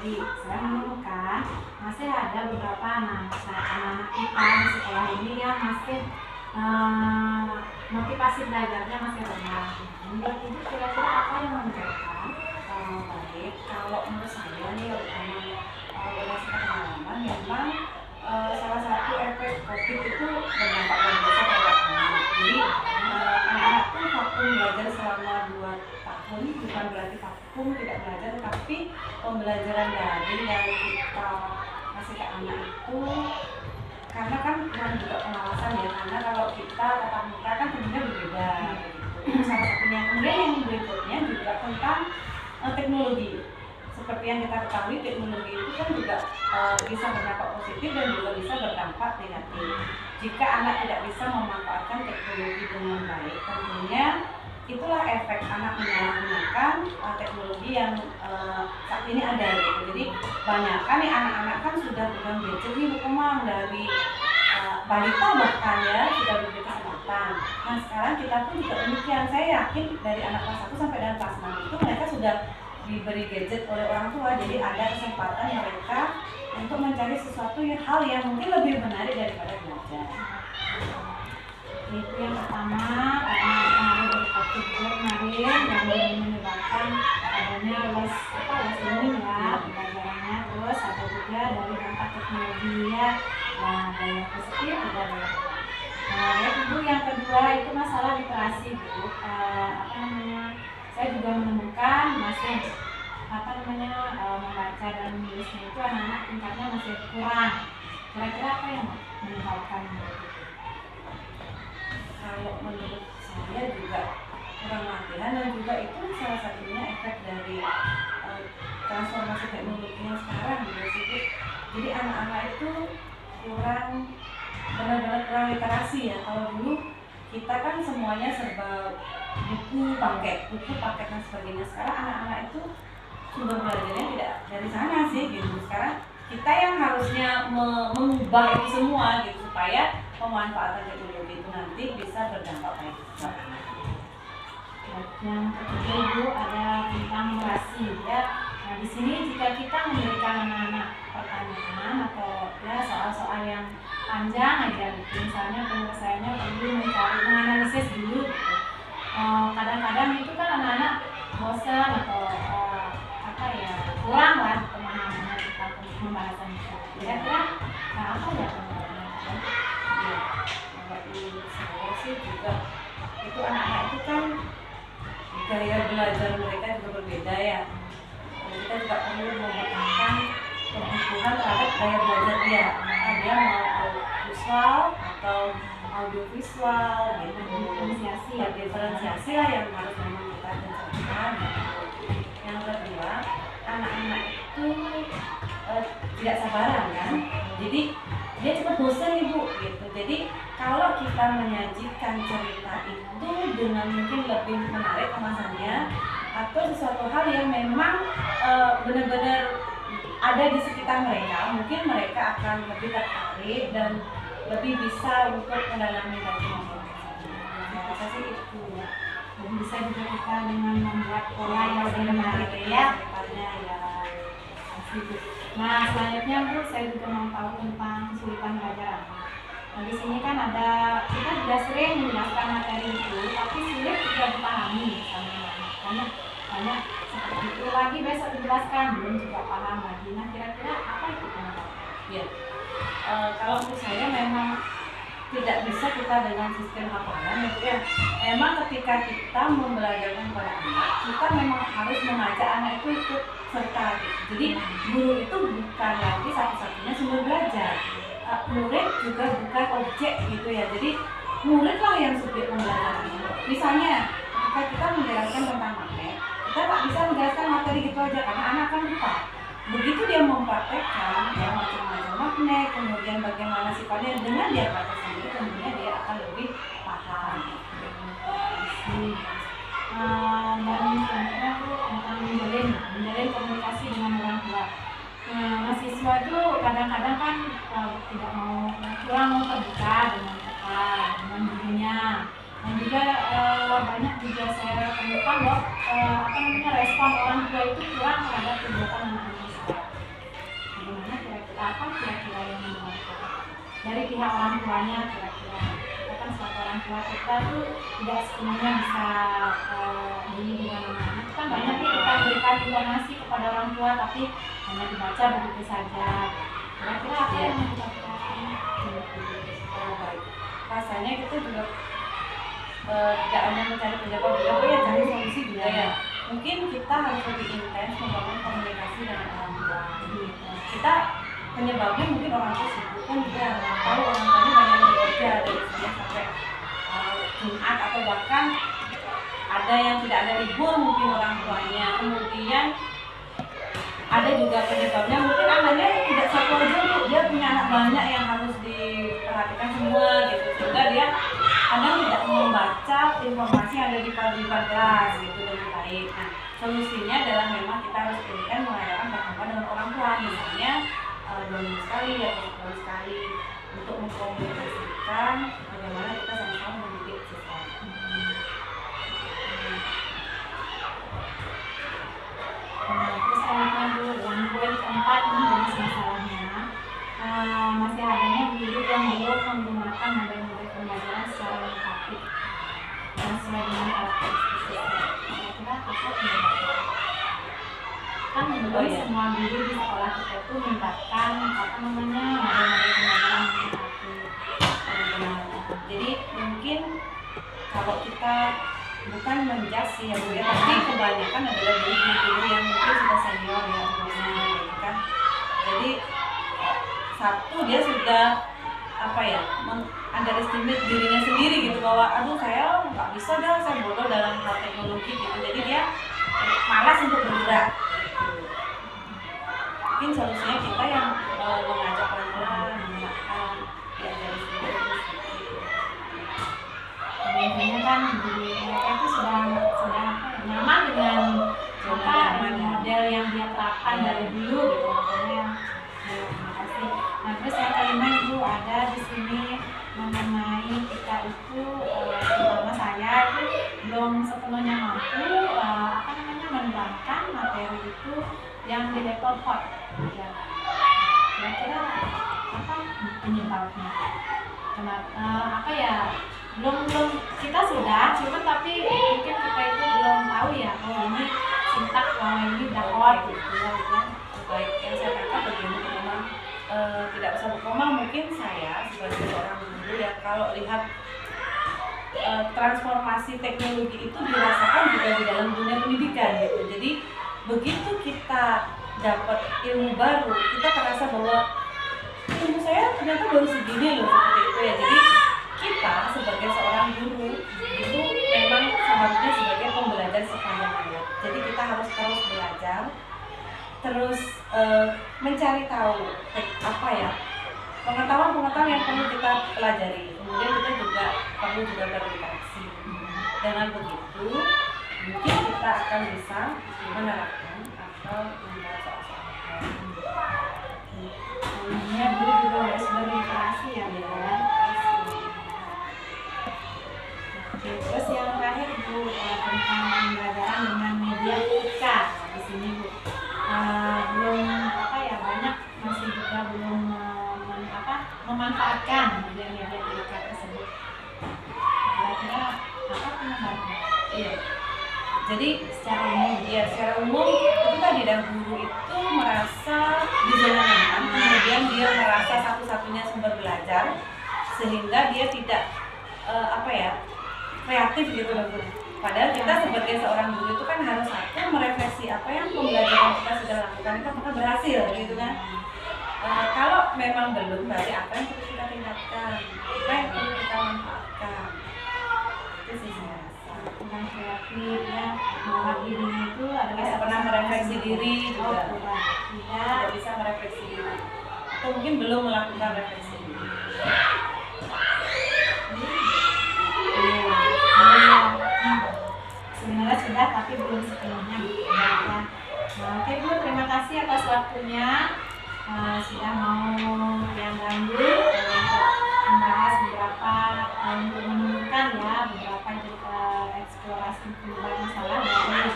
teknologi, saya menemukan masih ada beberapa anak-anak kita di sekolah ini yang masih motivasi belajarnya masih rendah. Menurut Ibu kira-kira apa yang membedakan baik? Kalau menurut saya nih, berdasarkan pengalaman, memang salah satu efek COVID itu berdampak luar biasa terhadap anak. Jadi anak-anak pun vakum belajar selama 2 tahun, bukan berarti vakum tidak belajar, tapi pembelajaran daring yang kita kasih ke anak itu karena kan juga pengawasan ya, karena kalau kita tatap muka kan tentunya berbeda gitu. Salah satunya. Kemudian yang berikutnya juga tentang teknologi. Seperti yang kita ketahui, teknologi itu kan juga bisa berdampak positif dan juga bisa berdampak negatif. Jika anak tidak bisa memanfaatkan teknologi dengan baik, tentunya itulah efek anak menyalahgunakan teknologi yang saat ini ada gitu. Jadi banyak kan nih anak-anak kan sudah pegang gadget nih berkembang dari balita bahkan ya sudah diberi kesempatan. Nah sekarang kita pun juga demikian. Saya yakin dari anak kelas 1 sampai dengan kelas 6 itu mereka sudah diberi gadget oleh orang tua. Jadi ada kesempatan mereka untuk mencari sesuatu hal yang mungkin lebih menarik daripada belajar. Itu yang pertama, karena pengaruh dari COVID kemarin yang menyebabkan adanya les ini ya pembelajarannya. Terus ada juga dari dampak teknologi ya, daya positif juga ada. Ibu yang kedua itu masalah literasi Bu. Saya juga menemukan masih membaca dan menulisnya itu anak-anak tingkatnya masih kurang. Kira-kira apa yang menyebabkan itu? Kalau menurut saya juga kurang latihan dan juga itu salah satunya efek dari transformasi teknologi yang sekarang gitu. Jadi anak-anak itu benar-benar kurang literasi ya. Kalau dulu kita kan semuanya serba buku paket dan sebagainya. Sekarang anak-anak itu sumber belajarnya tidak dari sana sih gitu. Sekarang kita yang harusnya mengubah itu semua gitu supaya pemanfaatan teknologi itu nanti bisa berdampak baik. Yang ketiga Ibu ada tentang literasi ya. Nah di sini jika kita memberikan anak-anak pertanyaan atau ya soal-soal yang panjang aja gitu, misalnya penyelesaiannya perlu menganalisis dulu gitu. Kadang-kadang itu kan anak-anak bosan atau kurang lah pemahamannya tentang pembahasan itu. Kira-kira apa ya pendapat? Ya, menurut saya sih juga itu anak-anak itu kan gaya belajar mereka juga berbeda ya. Kita juga perlu memperhatikan kebutuhan terhadap gaya belajar dia. Apakah dia mau visual atau audiovisual gitu. Diferensiasi lah yang harus memang kita tentukan. Yang kedua, anak-anak itu tidak sabaran kan. Jadi dia cepat bosan Ibu gitu. Jadi kalau kita menyajikan cerita itu dengan mungkin lebih menarik kemasannya atau sesuatu hal yang memang benar-benar ada di sekitar mereka, mungkin mereka akan lebih tertarik dan lebih bisa untuk mendalami lagi materi. Saya rasa sih itu ya. Dan bisa juga kita dengan membuat pola yang lebih menarik ya. Nah selanjutnya Bu, saya juga mau tahu tentang kesulitan belajar anak. Nah di sini kan ada, kita sudah sering menjelaskan materi itu, tapi sulit juga dipahami sama anak. Karena banyak seperti itu lagi besok dijelaskan belum juga paham lagi. Nah kira-kira apa itu pendapat? Ya, kalau menurut saya memang tidak bisa kita dengan sistem hafalan ya. Memang ketika kita membelajarkan pada anak, kita memang harus mengajak anak itu ikut serta gitu. Jadi guru itu bukan lagi satu-satunya sumber belajar. Murid juga bukan objek gitu ya. Jadi muridlah yang subjek pembelajaran. Misalnya ketika kita menjelaskan tentang magnet, kita tak bisa menjelaskan materi gitu aja karena anak kan lupa. Begitu dia mempraktekkan ya macam-macam magnet, kemudian bagaimana sifatnya dengan dia praktek sendiri, tentunya dia akan lebih paham. Dan selanjutnya tentang menjalin komunikasi dengan orang tua. Mahasiswa itu kadang-kadang kan kurang mau terbuka dengan dengan gurunya. Dan juga banyak juga saya temukan bahwa respon orang tua itu kurang terhadap kegiatan anak-anak. apa kira-kira yang membuatkan dari pihak orang tuanya? Kira-kira kita kan sebagai orang tua kita tuh tidak sepenuhnya bisa ini di mana-mana. Kan banyak nih kita berikan informasi kepada orang tua tapi hanya dibaca begitu saja. Kira-kira apa yang kita lakukan? Baik, rasanya kita juga tidak hanya mencari penyebab, tapi ya cari solusi juga ya. Mungkin kita harus lebih intens membangun komunikasi dengan orang tua. Kita penyebabnya mungkin orang tua sibuk kan juga tahu orang tuanya banyak bekerja dari Senin sampai Jumat atau bahkan ada yang tidak ada libur mungkin orang tuanya. Kemudian ada juga penyebabnya mungkin anaknya tidak satu aja, dia punya anak banyak yang harus diperhatikan semua gitu, sehingga dia kadang tidak membaca informasi yang ada di paguyuban kelas gitu dengan baik. Nah, solusinya adalah memang kita harus berikan mengadakan pertemuan dengan orang tua, misalnya 2 minggu sekali atau 1 bulan sekali, untuk mengkomunikasikan bagaimana kita sama-sama mendidik siswa. Terus selanjutnya Bu, yang poin keempat ini jenis masalahnya masih adanya guru yang belum menggunakan model-model pembelajaran secara lengkap dan sesuai dengan karakteristik siswa. Kira-kira apa penyebabnya? Kan belum semua guru di sekolah kita itu melibatkan model-model pembelajaran yang lengkap. Jadi mungkin kalau kita bukan menjudge sih ya Bu ya, tapi kebanyakan adalah guru-guru yang mungkin sudah senior ya umurnya gitu kan. Jadi satu, dia sudah apa ya, underestimate dirinya sendiri gitu, bahwa aduh saya nggak bisa dah, saya bodoh dalam hal teknologi gitu. Jadi dia malas untuk bergerak gitu. Mungkin solusinya kita yang mengajak pelan-pelan, mengenalkan ya dari sini gitu. Biasanya kan di mereka itu sudah nyaman dengan model yang dia terapkan dari dulu gitu, makanya terima kasih. Nah, terus yang kelima Ibu ada di sini mengenai kita itu terutama saya itu belum sepenuhnya mampu menerangkan materi itu yang di level hot ya. Kira-kira apa penyebabnya? Kenapa apa ya, belum kita sudah, cuman tapi mungkin kita itu belum tahu ya, oh ini sintak, oh ini udah hot gitu ya. Baik, yang saya tangkap begini, memang tidak usah berkoma, mungkin saya sebagai seorang guru ya, kalau lihat transformasi teknologi itu dirasakan juga di dalam dunia pendidikan gitu. Jadi begitu kita dapat ilmu baru, kita terasa bahwa ilmu saya ternyata baru segini loh, seperti itu ya. Jadi kita sebagai seorang guru itu memang seharusnya sebagai pembelajar sepanjang hayat. Jadi kita harus terus belajar, terus mencari tahu apa ya, pengetahuan yang perlu kita pelajari. Kemudian kita juga perlu berinteraksi. Dengan begitu mungkin kita akan bisa menerapkan atau membuat soal-soal. Ini Bu juga harus berinteraksi ya Bu. Terus yang terakhir Bu tentang pembelajaran dengan media IKA di sini Bu. Belum apa ya, banyak masih juga belum memanfaatkan media IKA tersebut. Kira-kira apa penyebabnya? Iya. Jadi secara umum itu tadi, dan guru itu merasa di zona nyaman, kemudian dia merasa satu-satunya sumber belajar, sehingga dia tidak kreatif gitu loh Bu. Padahal kita sebagai seorang guru itu kan harus satu merefleksi apa yang pembelajaran kita sudah lakukan itu apakah berhasil gitu kan. Kalau memang belum, berarti apa yang perlu kita tingkatkan, apa yang perlu kita manfaatkan. Itu sih saya rasa. Tentang kreatif ya, bahwa dirinya itu adalah Tidak pernah merefleksi diri juga. Tidak bisa merefleksi diri. Atau mungkin belum melakukan refleksi diri. Sebenarnya sudah, tapi belum sepenuhnya ya. Oke Bu, terima kasih atas waktunya. Sudah mau yang ganggu untuk membahas beberapa untuk menemukan ya beberapa eksplorasi perubahan masalah dari